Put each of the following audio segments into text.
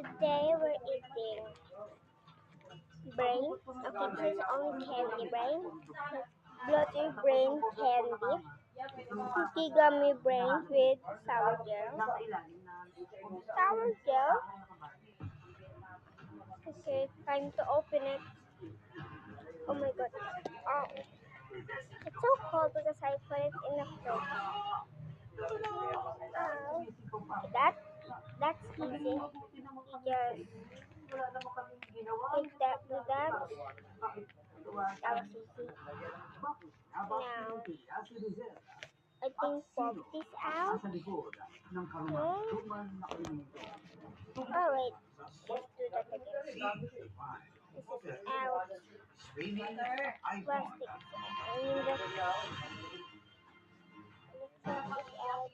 Today we're eating brain. Okay, this is only candy brain. Bloody brain candy. Cookie gummy brain with sour gel. Sour gel. Okay, time to open it. Oh my god. Oh, it's so cold because I put it in the fridge. That's easy. You just take that, do that. That was easy. Now, I think pop this out. Oh wait, let's do that again. This is out. Plastic. I mean the plastic out.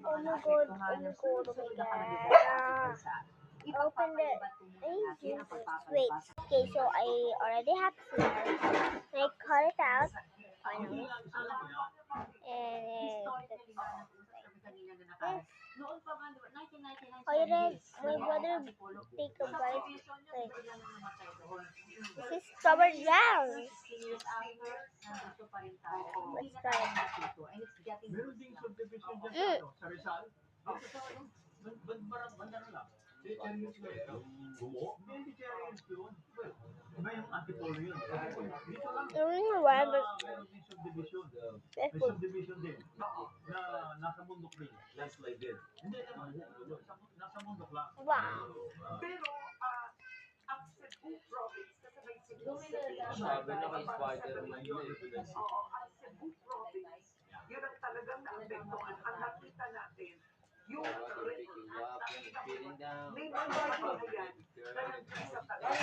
Oh my god, oh my god, oh my god. Open it. Jesus. Wait. Okay, so I already have flour. I cut it out. Finally. And this. My brother take a bite. Like, this is strawberry jam. Let's try it. I don't know why, but that's good. Wow. Sabi na kay Spider-Man yun eh. Yun ang talagang naapektuhan. Ang nakita natin, yung Picking up, feeling down. may mga bahayan na nagkisa talaga. At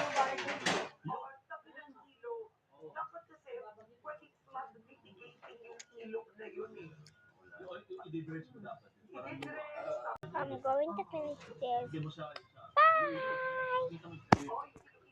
sabi ng kilo, dapat kasi pwedeng flood mitigating yung ilog na yun eh. I-dredge mo dapat. I'm going to finish this. Bye!